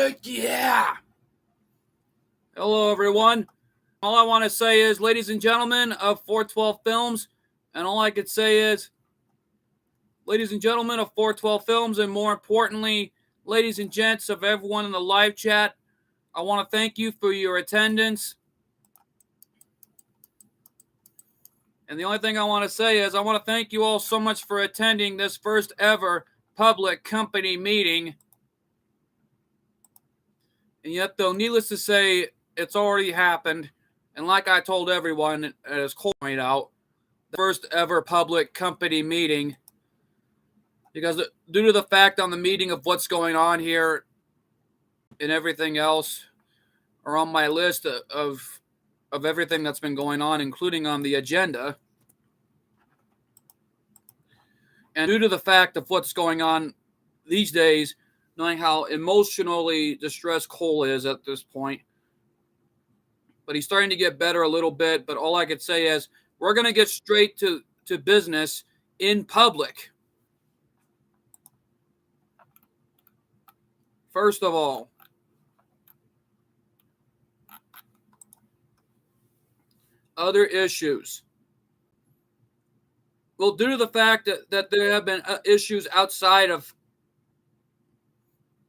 Heck yeah! Hello, everyone. All I want to say is, ladies and gentlemen of 412 Films, and all I could say is, ladies and gentlemen of 412 Films, and more importantly, ladies and gents of everyone in the live chat, I want to thank you for your attendance. And the only thing I want to say is, I want to thank you all so much for attending this first ever public company meeting. And yet, though, needless to say, it's already happened. And like I told everyone, as Cole pointed out, the first ever public company meeting. Because due to the fact on the meeting of what's going on here and everything else are on my list of everything that's been going on, including on the agenda. And due to the fact of what's going on these days, knowing how emotionally distressed Cole is at this point. But he's starting to get better a little bit. But all I could say is, we're going to get straight to business in public. First of all, other issues. Well, due to the fact that there have been issues outside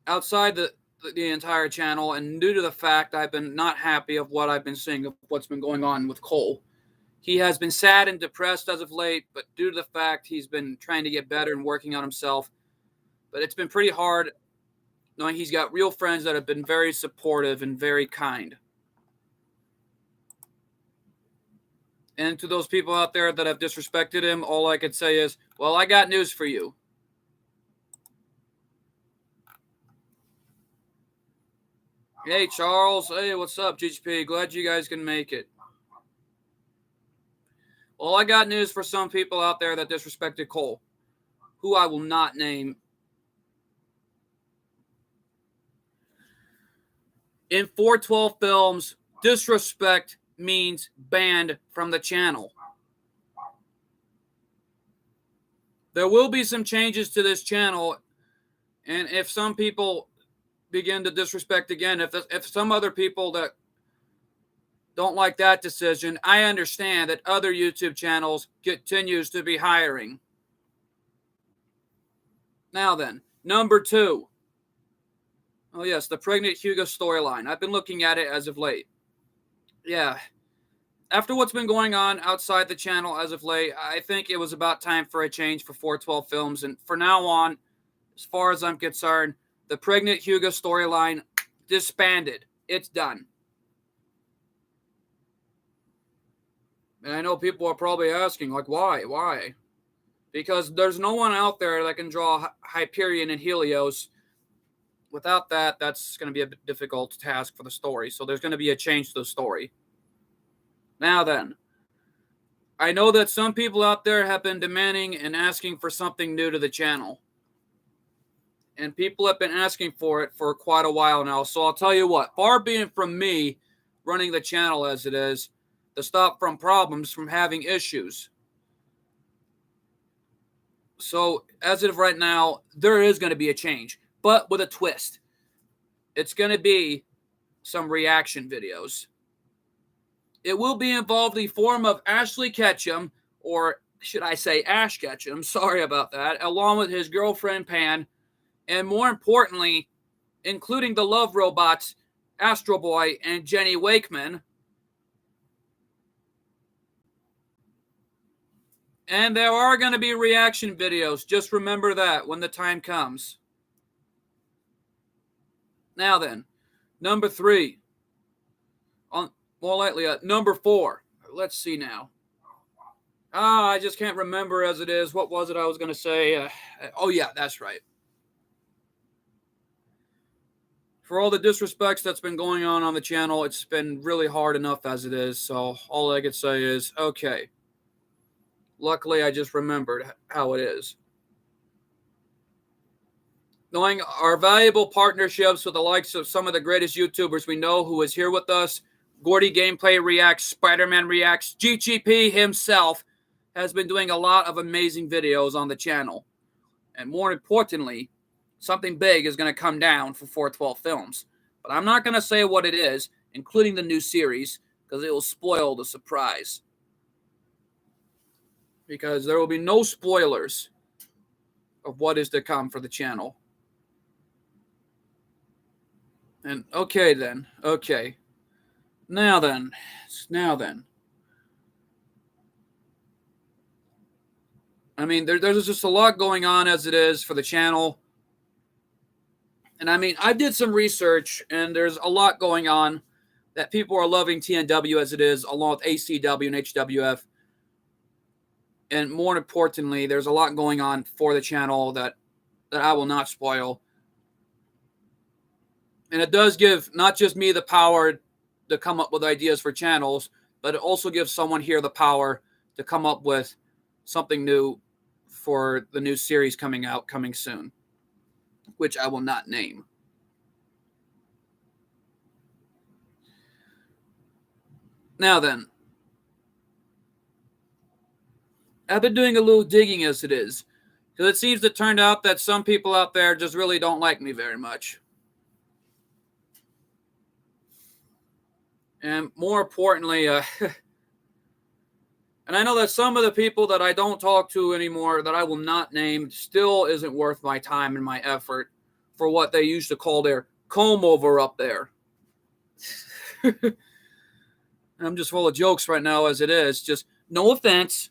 the entire channel, and due to the fact I've been not happy of what I've been seeing of what's been going on with Cole. He has been sad and depressed as of late, but due to the fact he's been trying to get better and working on himself. But it's been pretty hard knowing he's got real friends that have been very supportive and very kind. And to those people out there that have disrespected him, all I could say is, well, I got news for you. Hey, Charles. Hey, what's up, GGP? Glad you guys can make it. Well, I got news for some people out there that disrespected Cole, who I will not name. In 412 Films, disrespect means banned from the channel. There will be some changes to this channel, and if some people begin to disrespect again, if some other people that don't like that decision, I understand that other YouTube channels continues to be hiring. Now then, number 2. Oh yes, the pregnant Hugo storyline. I've been looking at it as of late. Yeah. After what's been going on outside the channel as of late, I think it was about time for a change for 412 Films. And from now on, as far as I'm concerned, the pregnant Hugo storyline disbanded. It's done. And I know people are probably asking, like, why? Why? Because there's no one out there that can draw Hyperion and Helios. Without that, that's going to be a difficult task for the story. So there's going to be a change to the story. Now then, I know that some people out there have been demanding and asking for something new to the channel. And people have been asking for it for quite a while now. So I'll tell you what, far be it from me running the channel as it is, to stop from problems from having issues. So as of right now, there is going to be a change, but with a twist. It's going to be some reaction videos. It will be involved the form of Ashley Ketchum, or should I say Ash Ketchum, sorry about that, along with his girlfriend Pan, and more importantly, including the love robots Astro Boy and Jenny Wakeman. And there are going to be reaction videos. Just remember that when the time comes. Now then, number 3. More likely, number 4. Let's see now. I just can't remember as it is. What was it I was going to say? Oh, yeah, that's right. For all the disrespects that's been going on the channel, it's been really hard enough as it is. So all I could say is, okay. Luckily, I just remembered how it is. Knowing our valuable partnerships with the likes of some of the greatest YouTubers we know who is here with us, Gordy Gameplay Reacts, Spider-Man Reacts, GGP himself has been doing a lot of amazing videos on the channel. And more importantly, something big is going to come down for 412 Films. But I'm not going to say what it is, including the new series, because it will spoil the surprise. Because there will be no spoilers of what is to come for the channel. And okay then. Okay. Now then. I mean, there's just a lot going on as it is for the channel. And I mean, I did some research, and there's a lot going on that people are loving TNW as it is, along with ACW and HWF. And more importantly, there's a lot going on for the channel that I will not spoil. And it does give not just me the power to come up with ideas for channels, but it also gives someone here the power to come up with something new for the new series coming soon, which I will not name. Now then, I've been doing a little digging as it is, because it seems to turn out that some people out there just really don't like me very much. And more importantly, and I know that some of the people that I don't talk to anymore, that I will not name, still isn't worth my time and my effort for what they used to call their comb over up there. I'm just full of jokes right now as it is. Just no offense,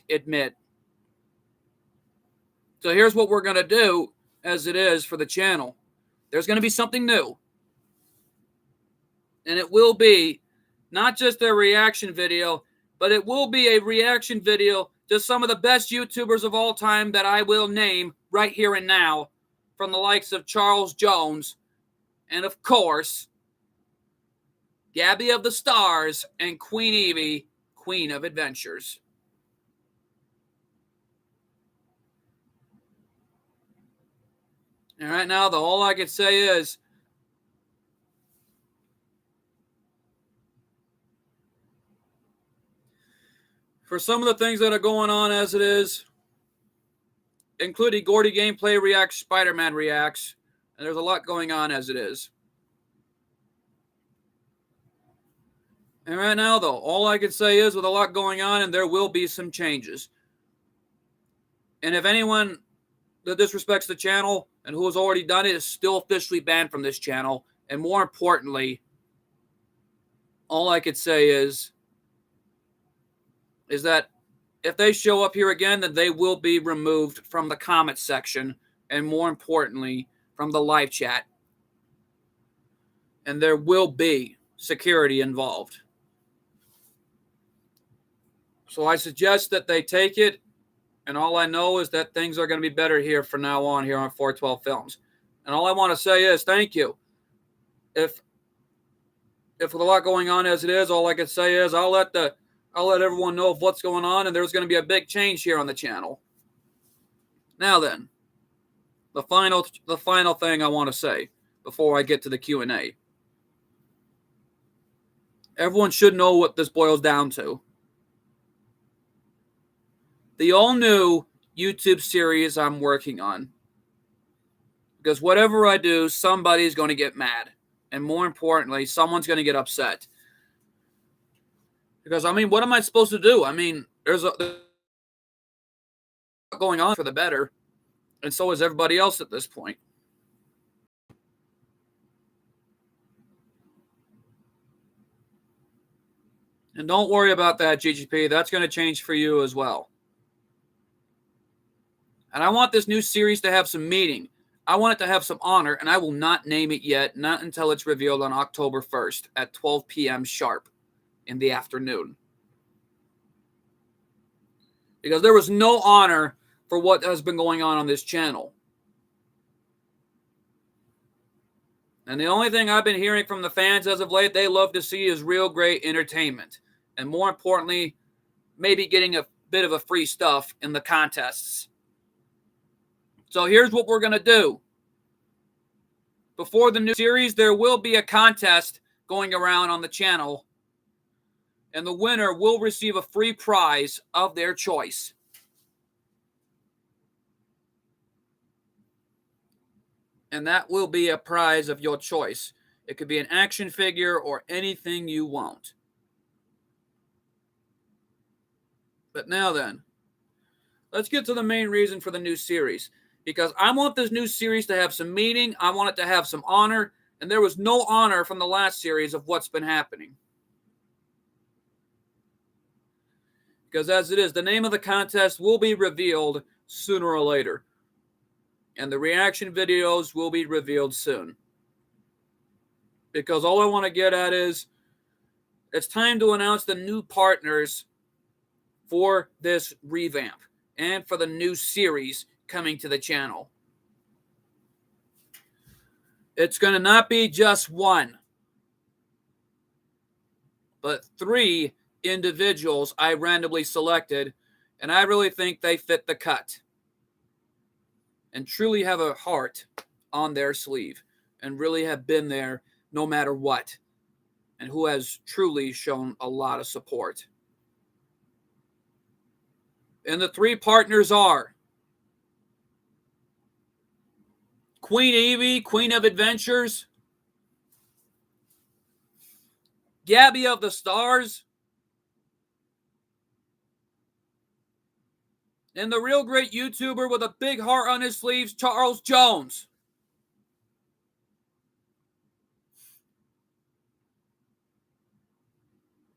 admit. So here's what we're going to do as it is for the channel. There's going to be something new. And it will be not just a reaction video, but it will be a reaction video to some of the best YouTubers of all time that I will name right here and now, from the likes of Charles Jones and, of course, Gabby of the Stars and Queen Evie, Queen of Adventures. And right now, all I can say is, for some of the things that are going on as it is, including Gordy Gameplay Reacts, Spider-Man Reacts, and there's a lot going on as it is. And right now, though, all I can say is, with a lot going on, and there will be some changes. And if anyone that disrespects the channel and who has already done it is still officially banned from this channel, and more importantly, all I could say is that if they show up here again, then they will be removed from the comment section, and more importantly, from the live chat. And there will be security involved. So I suggest that they take it, and all I know is that things are going to be better here from now on here on 412 Films. And all I want to say is thank you. If with a lot going on as it is, all I can say is I'll let everyone know of what's going on, and there's going to be a big change here on the channel. Now then, the final thing I want to say before I get to the Q&A. Everyone should know what this boils down to. The all-new YouTube series I'm working on. Because whatever I do, somebody's going to get mad. And more importantly, someone's going to get upset. Because, I mean, what am I supposed to do? I mean, there's going on for the better. And so is everybody else at this point. And don't worry about that, GGP. That's going to change for you as well. And I want this new series to have some meaning. I want it to have some honor, and I will not name it yet, not until it's revealed on October 1st at 12 p.m. sharp in the afternoon. Because there was no honor for what has been going on this channel. And the only thing I've been hearing from the fans as of late, they love to see is real great entertainment. And more importantly, maybe getting a bit of a free stuff in the contests. So here's what we're going to do. Before the new series, there will be a contest going around on the channel. And the winner will receive a free prize of their choice. And that will be a prize of your choice. It could be an action figure or anything you want. But now then, let's get to the main reason for the new series. Because I want this new series to have some meaning. I want it to have some honor. And there was no honor from the last series of what's been happening. Because as it is, the name of the contest will be revealed sooner or later. And the reaction videos will be revealed soon. Because all I want to get at is, it's time to announce the new partners for this revamp and for the new series coming to the channel. It's going to not be just one, but 3 individuals I randomly selected, and I really think they fit the cut and truly have a heart on their sleeve and really have been there no matter what, and who has truly shown a lot of support. And the 3 partners are Queen Evie, Queen of Adventures, Gabby of the Stars, and the real great YouTuber with a big heart on his sleeves, Charles Jones.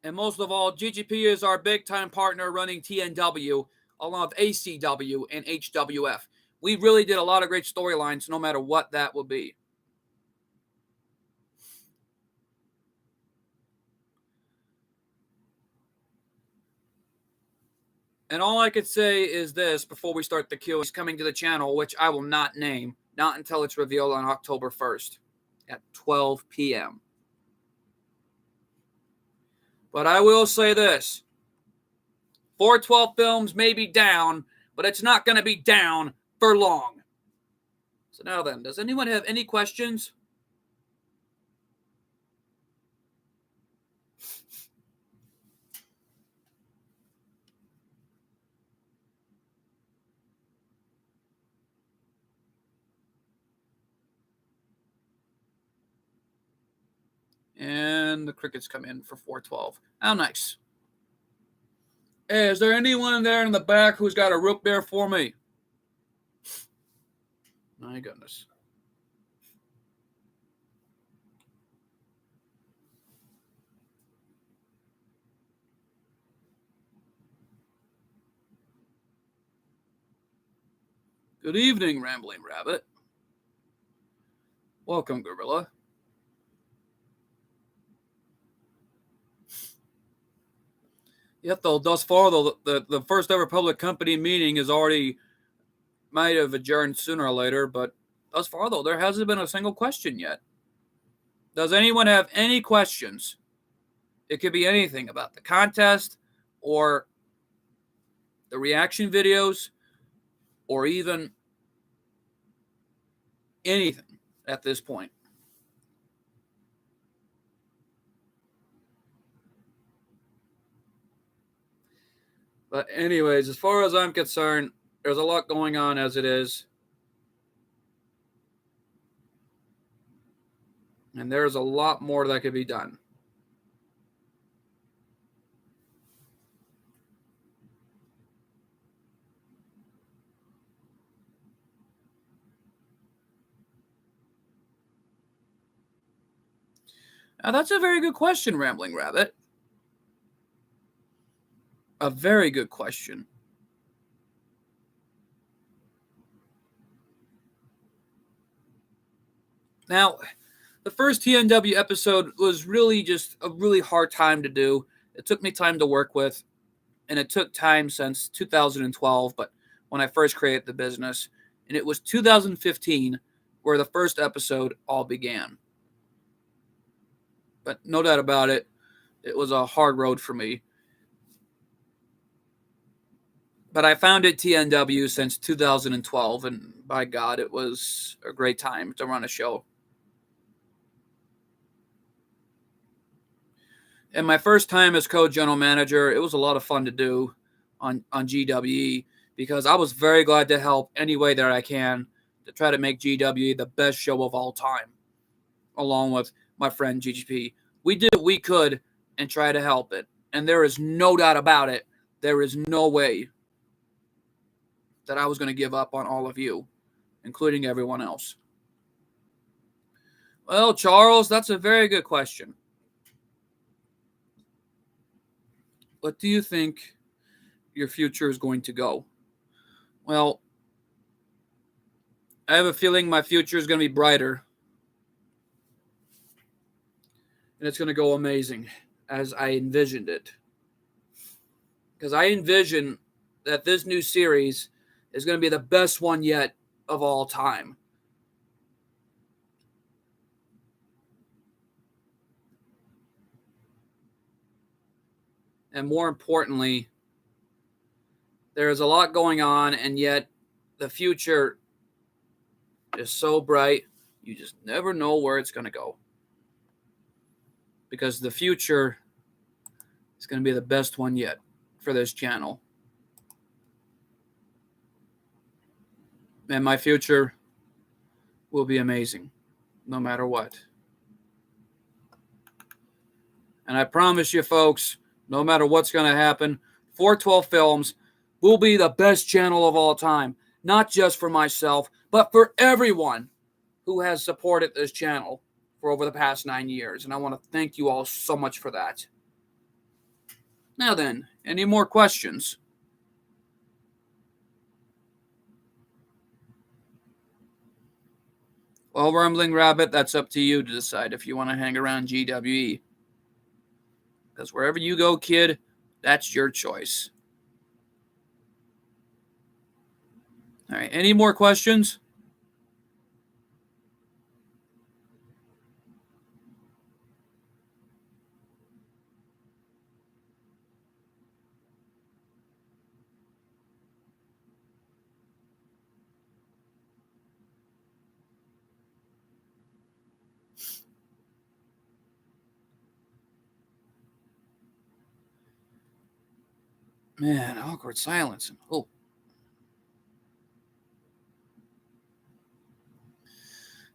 And most of all, GGP is our big-time partner running TNW, along with ACW and HWF. We really did a lot of great storylines, no matter what that will be. And all I could say is this before we start the Q is coming to the channel, which I will not name, not until it's revealed on October 1st at 12 p.m. But I will say this. 412 Films may be down, but it's not going to be down for long. So now then, does anyone have any questions? And the crickets come in for 412. How nice. Hey, is there anyone there in the back who's got a root beer for me? My goodness. Good evening, Rambling Rabbit. Welcome, Gorilla. Yet, though, thus far, though, the first ever public company meeting is already might have adjourned sooner or later, but thus far, though, there hasn't been a single question yet. Does anyone have any questions? It could be anything about the contest or the reaction videos or even anything at this point. But anyways, as far as I'm concerned, there's a lot going on as it is. And there's a lot more that could be done. Now, that's a very good question, Rambling Rabbit. A very good question. Now, the first TNW episode was really just a really hard time to do. It took me time to work with, and it took time since 2012, but when I first created the business, and it was 2015 where the first episode all began. But no doubt about it, it was a hard road for me. But I founded TNW since 2012, and by God, it was a great time to run a show. And my first time as co-general manager, it was a lot of fun to do on GWE because I was very glad to help any way that I can to try to make GWE the best show of all time, along with my friend GGP. We did what we could and try to help it. And there is no doubt about it. There is no way that I was going to give up on all of you, including everyone else. Well, Charles, that's a very good question. What do you think your future is going to go? Well, I have a feeling my future is going to be brighter. And it's going to go amazing as I envisioned it. Because I envision that this new series is going to be the best one yet of all time. And more importantly, there is a lot going on, and yet the future is so bright, you just never know where it's going to go. Because the future is going to be the best one yet for this channel. And my future will be amazing, no matter what. And I promise you, folks, no matter what's going to happen, 412 Films will be the best channel of all time. Not just for myself, but for everyone who has supported this channel for over the past 9 years. And I want to thank you all so much for that. Now then, any more questions? Well, Rumbling Rabbit, that's up to you to decide if you want to hang around GWE. Because wherever you go, kid, that's your choice. All right, any more questions? Man, awkward silence. Oh.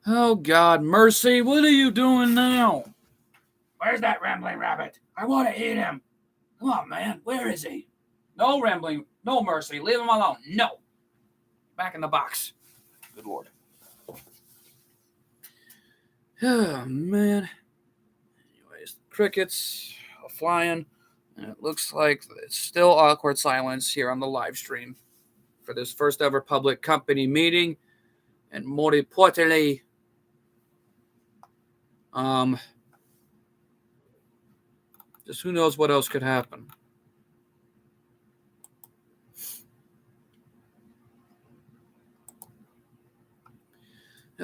Oh, God, Mercy, what are you doing now? Where's that Rambling Rabbit? I want to eat him. Come on, man. Where is he? No Rambling. No Mercy. Leave him alone. No. Back in the box. Good Lord. Oh, man. Anyways, crickets are flying. And it looks like it's still awkward silence here on the live stream for this first ever public company meeting. And more importantly, just who knows what else could happen.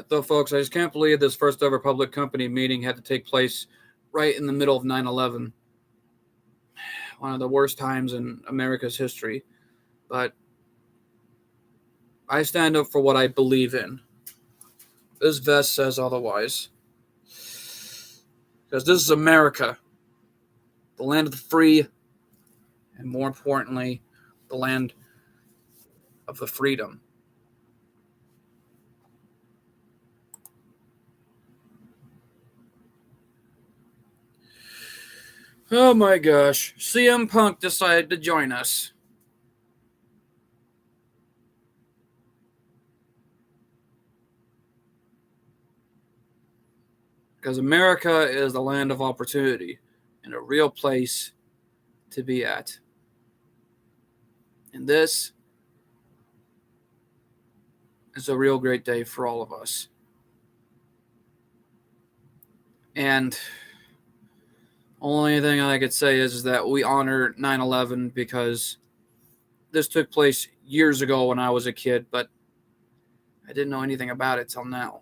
Though, folks, I just can't believe this first ever public company meeting had to take place right in the middle of 9/11. One of the worst times in America's history. But I stand up for what I believe in. This vest says otherwise. Because this is America. The land of the free. And more importantly, the land of the freedom. Oh my gosh. CM Punk decided to join us. Because America is the land of opportunity and a real place to be at. And this is a real great day for all of us. And only thing I could say is that we honor 9/11 because this took place years ago when I was a kid, but I didn't know anything about it till now.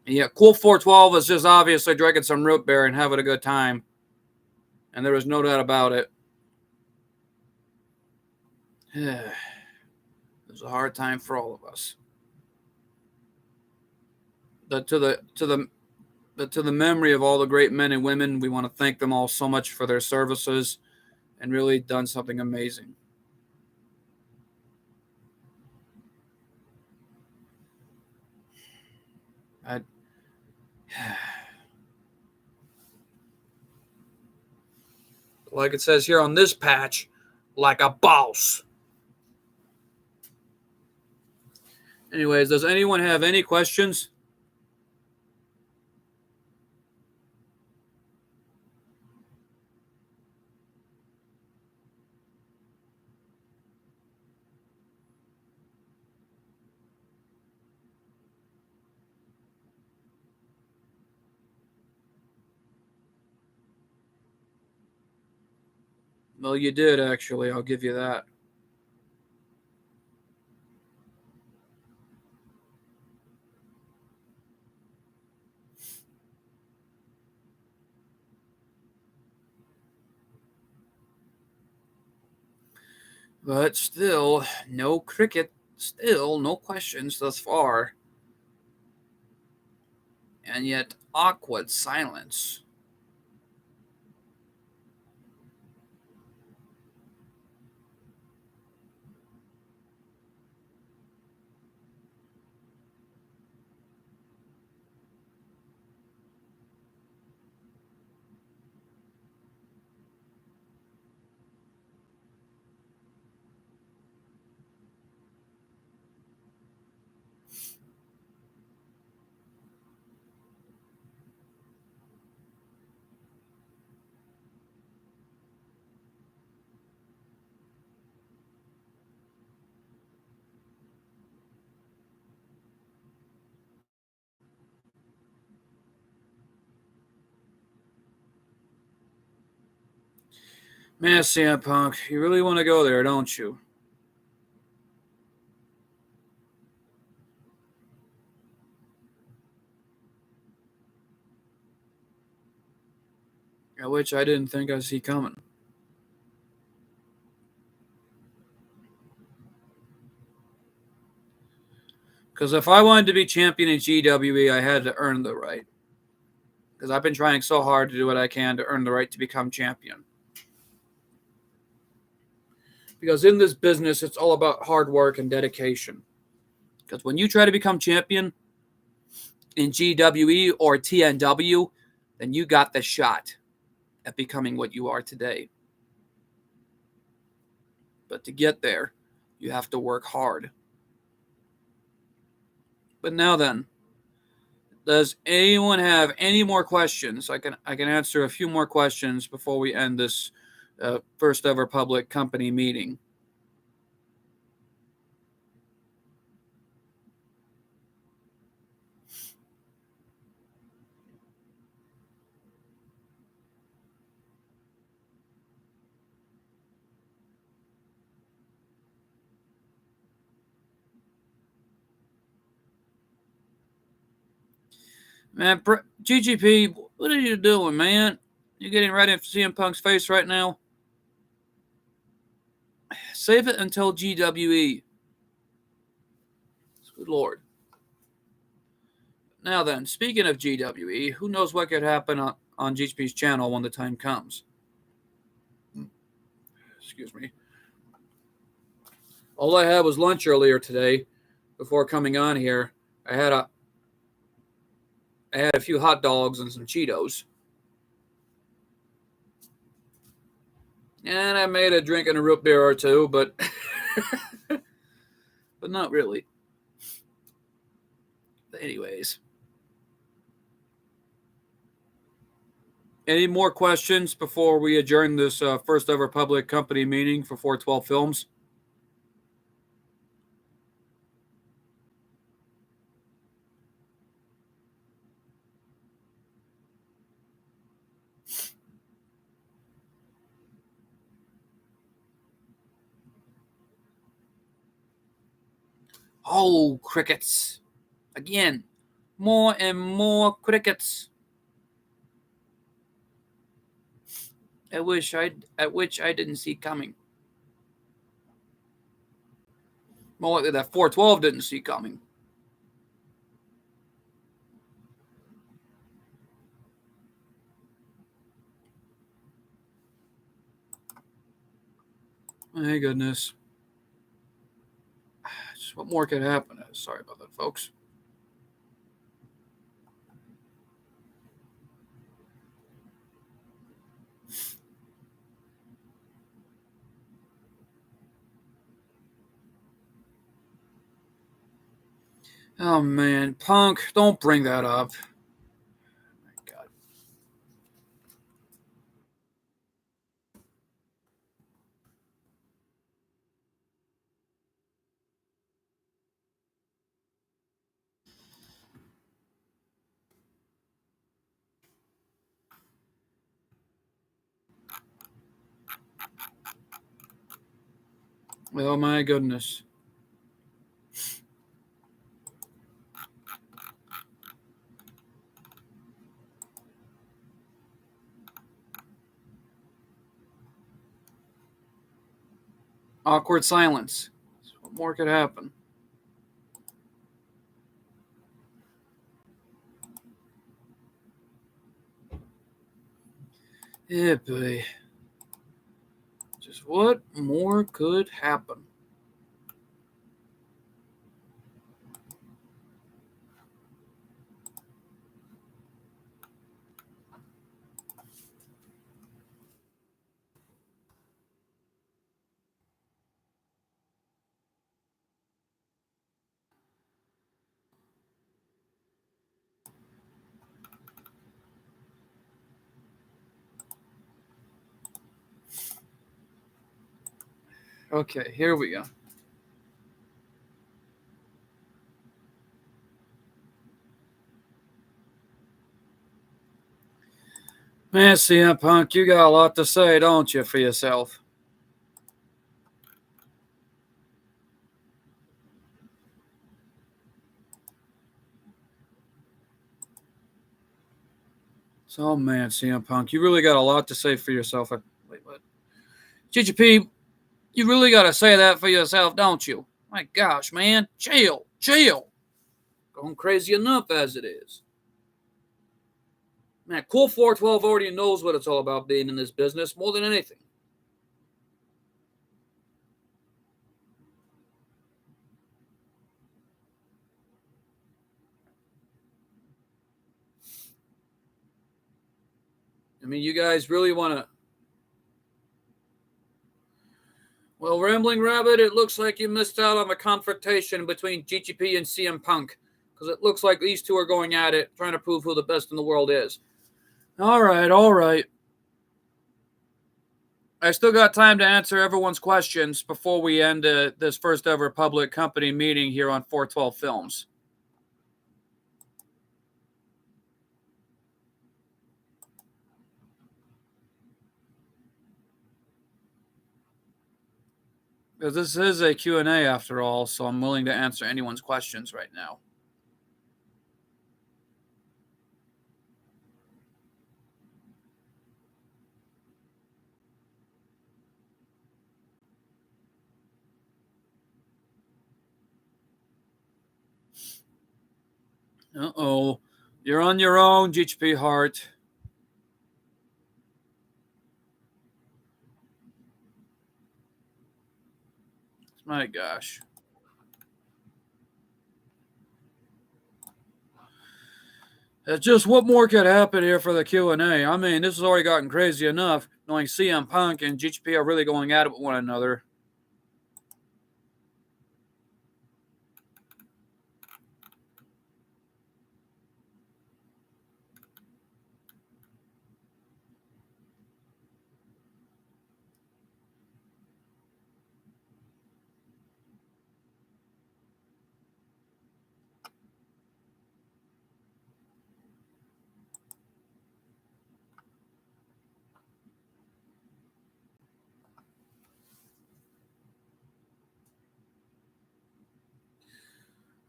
And yeah, Cool 412 was just obviously drinking some root beer and having a good time. And there was no doubt about it. It was a hard time for all of us. But to the memory of all the great men and women, we want to thank them all so much for their services and really done something amazing. Like it says here on this patch, like a boss. Anyways, does anyone have any questions? Well, you did actually. I'll give you that. But still, no cricket. Still, no questions thus far. And yet, awkward silence. Man, CM Punk, you really want to go there, don't you? Which I didn't think I'd see coming. Because if I wanted to be champion in GWE, I had to earn the right. Because I've been trying so hard to do what I can to earn the right to become champion. Because in this business, it's all about hard work and dedication. Because when you try to become champion in GWE or TNW, then you got the shot at becoming what you are today. But to get there, you have to work hard. But now then, does anyone have any more questions? I can answer a few more questions before we end this first ever public company meeting. Man, GGP, what are you doing, man? You're getting right into CM Punk's face right now. Save it until GWE. Good Lord. Now then, speaking of GWE, who knows what could happen on GGP's channel when the time comes? Excuse me. All I had was lunch earlier today before coming on here. I had a few hot dogs and some Cheetos. And I made a drink and a root beer or two, but but not really. But anyways. Any more questions before we adjourn this first ever public company meeting for 412 Films? Oh, crickets. Again, more and more crickets. At which I didn't see coming. More likely that 412 didn't see coming. My goodness. Just what more could happen? Sorry about that, folks. Oh man, Punk, don't bring that up. God. Oh my goodness. Awkward silence. What more could happen? Yeah, boy. Just what more could happen? Okay, here we go. Man, CM Punk, you got a lot to say, don't you, for yourself? So, man, CM Punk, you really got a lot to say for yourself. Wait, what? GGP, you really got to say that for yourself, don't you? My gosh, man. Chill, chill. Going crazy enough as it is. Man, Cool 412 already knows what it's all about being in this business more than anything. I mean, you guys really want to. Well, Rambling Rabbit, it looks like you missed out on the confrontation between GGP and CM Punk. Because it looks like these two are going at it, trying to prove who the best in the world is. All right, all right. I still got time to answer everyone's questions before we end this first ever public company meeting here on 412 Films. Because this is a Q&A after all, so I'm willing to answer anyone's questions right now. Uh-oh. You're on your own, GHP Hart. My gosh. Just what more could happen here for the Q&A? I mean, this has already gotten crazy enough, knowing CM Punk and GHP are really going at it with one another.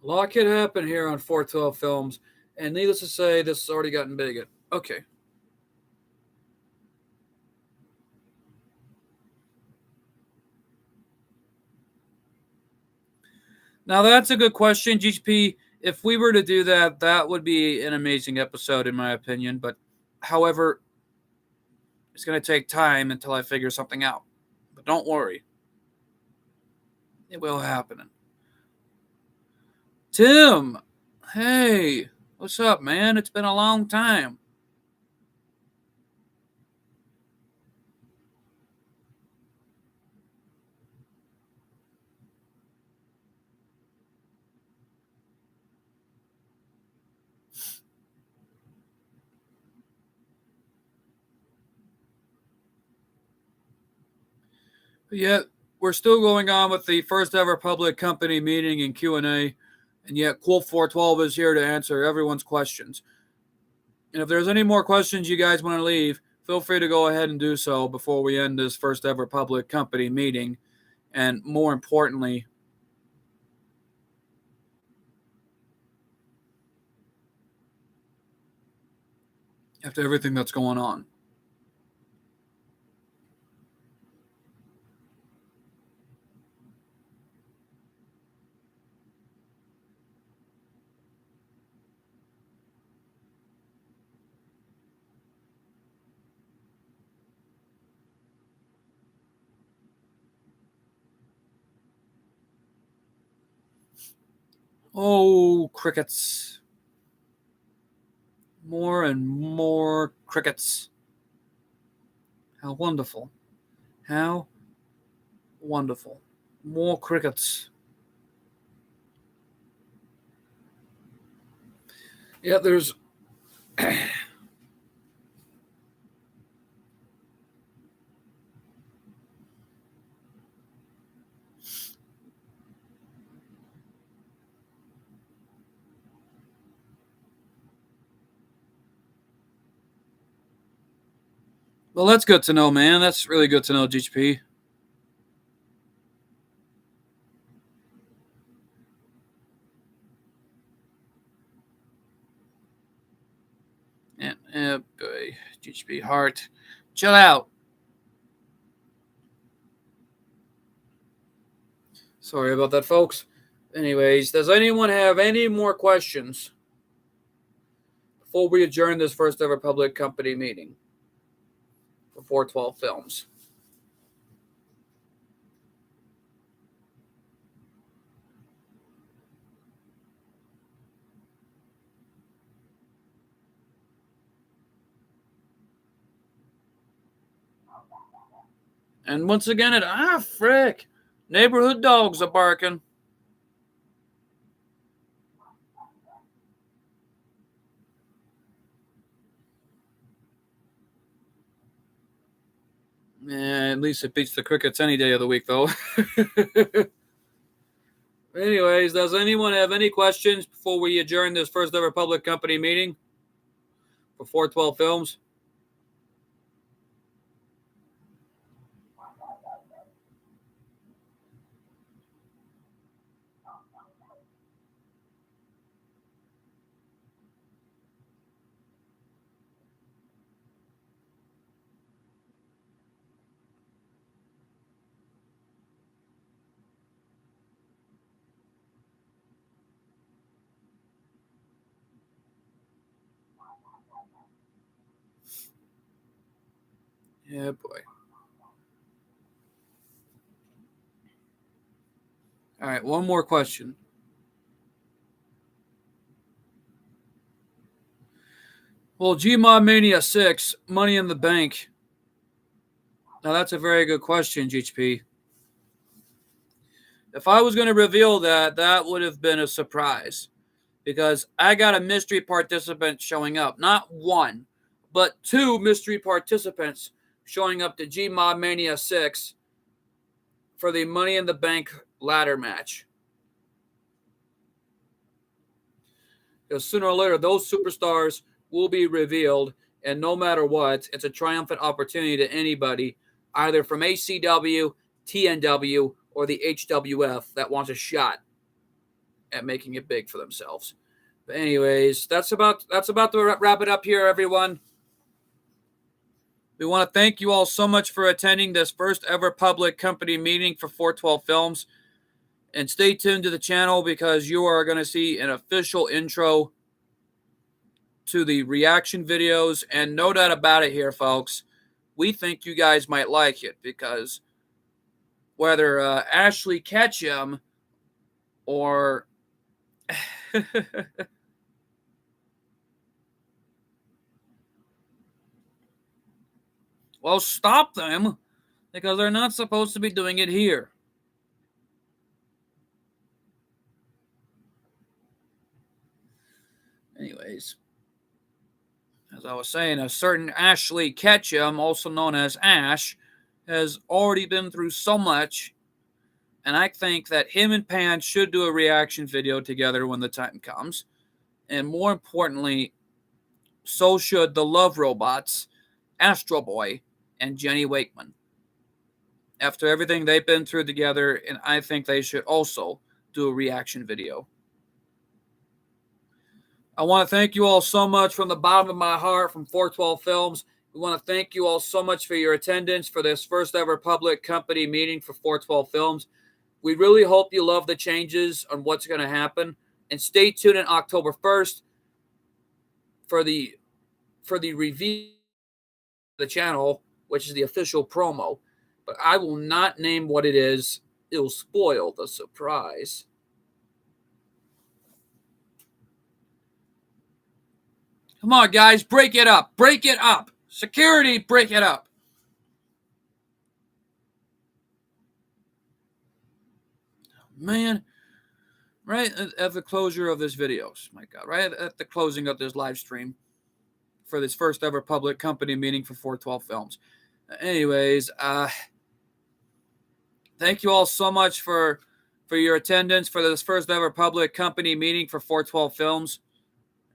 A lot could happen here on 412 Films, and needless to say, this has already gotten big. Okay. Now that's a good question, GP. If we were to do that, that would be an amazing episode, in my opinion. But, however, it's going to take time until I figure something out. But don't worry, it will happen. Tim, hey, what's up, man? It's been a long time. Yet we're still going on with the first ever public company meeting and Q&A, and yet Cool 412 is here to answer everyone's questions. And if there's any more questions you guys want to leave, feel free to go ahead and do so before we end this first ever public company meeting. And more importantly, after everything that's going on. Oh, crickets. More and more crickets. How wonderful. How wonderful. More crickets. Yeah, there's. Well, that's good to know, man. That's really good to know, GHP. Yeah, boy. GHP Heart. Chill out. Sorry about that, folks. Anyways, does anyone have any more questions before we adjourn this first ever public company meeting for 412 Films? And once again, frick, neighborhood dogs are barking. Yeah, at least it beats the crickets any day of the week, though. Anyways, does anyone have any questions before we adjourn this first ever public company meeting for 412 Films? Yeah, boy. All right, one more question. Well, Gmod Mania 6, Money in the Bank. Now, that's a very good question, GHP. If I was going to reveal that, that would have been a surprise because I got a mystery participant showing up. Not one, but two mystery participants showing up to Gmod Mania 6 for the Money in the Bank ladder match. Because sooner or later, those superstars will be revealed, and no matter what, it's a triumphant opportunity to anybody, either from ACW, TNW, or the HWF that wants a shot at making it big for themselves. But anyways, that's about to wrap it up here, everyone. We want to thank you all so much for attending this first ever public company meeting for 412 Films. And stay tuned to the channel because you are going to see an official intro to the reaction videos. And no doubt about it here, folks, we think you guys might like it because whether Ashley Ketchum or well, stop them because they're not supposed to be doing it here. Anyways, as I was saying, a certain Ashley Ketchum, also known as Ash, has already been through so much, and I think that him and Pan should do a reaction video together when the time comes. And more importantly, so should the Love Robots, Astro Boy, and Jenny Wakeman. After everything they've been through together, and I think they should also do a reaction video. I want to thank you all so much from the bottom of my heart from 412 Films. We want to thank you all so much for your attendance for this first ever public company meeting for 412 Films. We really hope you love the changes on what's going to happen. And stay tuned on October 1st for the review of the channel, which is the official promo. But I will not name what it is. It will spoil the surprise. Come on, guys, break it up. Break it up. Security, break it up. Man, right at the closure of this video, my God, right at the closing of this live stream for this first ever public company meeting for 412 Films. Anyways, thank you all so much for your attendance for this first ever public company meeting for 412 Films.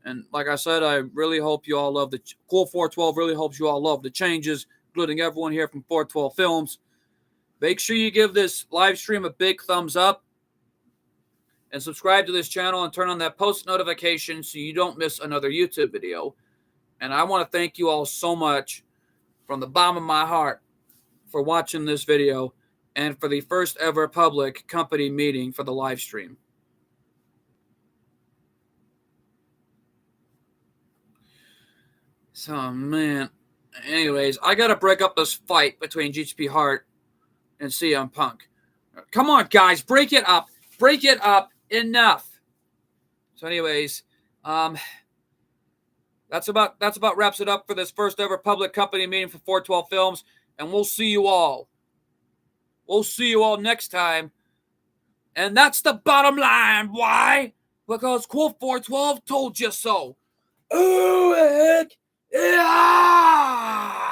And like I said, I really hope you all love the Cool 412. Really hopes you all love the changes, including everyone here from 412 Films. Make sure you give this live stream a big thumbs up and subscribe to this channel and turn on that post notification so you don't miss another YouTube video. And I want to thank you all so much from the bottom of my heart for watching this video and for the first ever public company meeting for the live stream. So, man, anyways, I got to break up this fight between GHP Hart and CM Punk. Come on, guys, break it up. Break it up. Enough. So, anyways, that's about wraps it up for this first ever public company meeting for 412 Films, and we'll see you all. We'll see you all next time. And that's the bottom line. Why? Because Cool 412 told you so. Ooh, heck. Yeah!